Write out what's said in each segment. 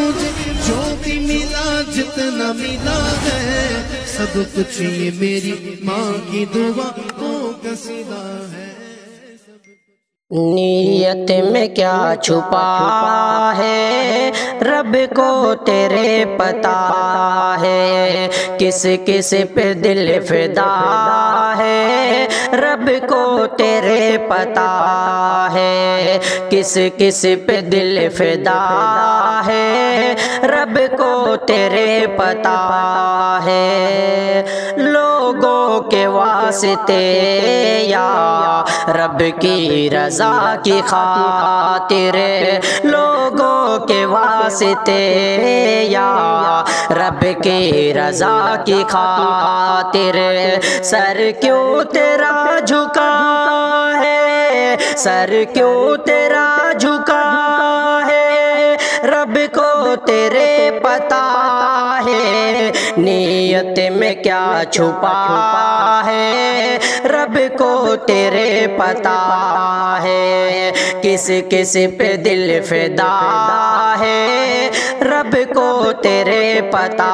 مجھے جو بھی ملا جتنا ملا ہے سب کچھ یہ میری ماں کی دعا کا صلہ ہے۔ نیت میں کیا چھپا ہے رب کو تیرے پتا ہے، کس کس پہ دل فدا ہے رب کو تیرے پتا ہے، کس کس پہ دل فدا ہے رب کو تیرے پتا ہے۔ لوگوں کے واسطے یا رب کی رضا کی خاطر، لوگوں کے واسطے یا رب کی رضا کی خاطر، سر کیوں تیرا جھکا ہے، سر کیوں تیرا جھکا ہے رب کو تیرے پتا ہے۔ نیت میں کیا چھپا ہے رب کو تیرے پتا ہے، کس کس پہ دل فدا ہے رب کو تیرے پتا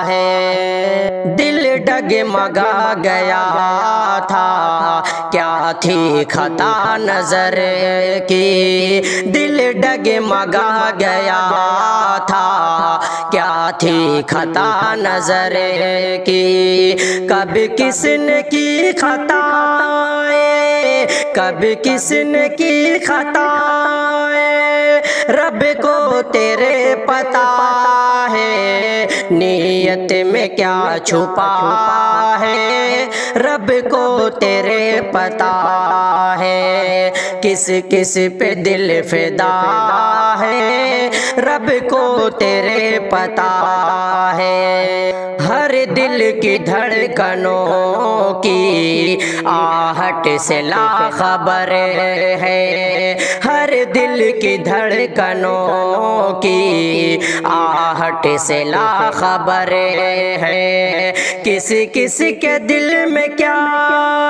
ہے۔ دل ڈگمگا گیا تھا کیا تھی خطا نظر کی، دل ڈگمگا گیا تھا کیا تھی خطا نظر کی، کب کس نے کی خطا، کب کس نے کی خطا رب کو تیرے پتا ہے۔ نیت میں کیا چھپا ہے رب کو تیرے پتا ہے، کس کس پہ دل فدا ہے رب کو تیرے پتا ہے۔ ہر دل کی دھڑکنوں کی آہٹ سے لا خبر ہے، ہر دل کی دھڑکنوں کی آہٹ سے لا خبر ہے، کس کس کے دل میں کیا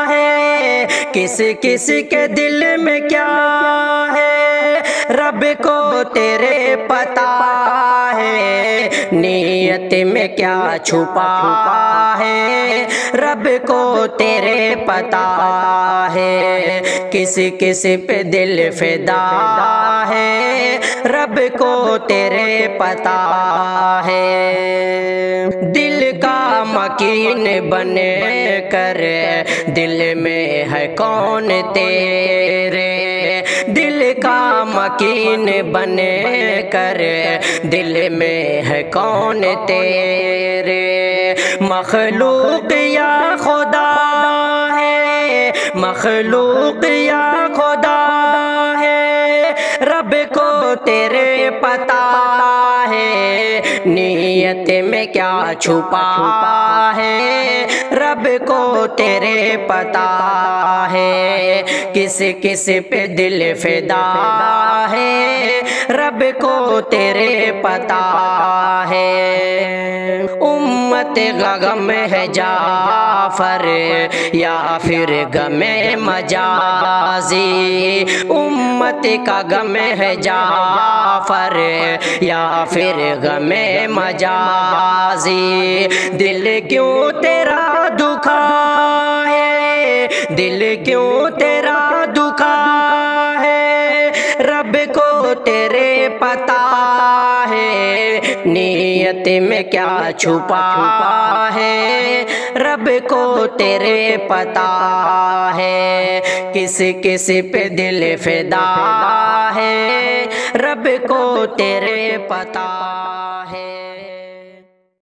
ہے، کس کس کے دل میں کیا ہے رب کو تیرے پتا ہے۔ نیت میں کیا چھپا ہے رب کو تیرے پتا ہے، کس کس پہ دل فدا ہے رب کو تیرے پتا ہے۔ دل کا مکین بن کر دل میں ہے کون تیرے، دل کا مکین بن کر دل میں ہے کون تیرے، مخلوق یا خدا ہے، مخلوق یا خدا ہے رب کو تیرے پتا ہے۔ نیت میں کیا چھپا ہے رب کو تیرے پتا ہے، کس کس پہ دل فدا ہے رب کو تیرے پتا ہے۔ امت کا غم ہے جعفر یا پھر غم مجازی، امت کا غم ہے جعفر یا پھر غم مجازی، دل کیوں تیرا دکھا ہے، دل کیوں تیرا دکھا ہے رب کو تیرے پتا ہے۔ نیت میں کیا چھپا ہے رب کو تیرے پتا ہے، کس کس پہ دل فدا ہے رب کو تیرے پتا ہے۔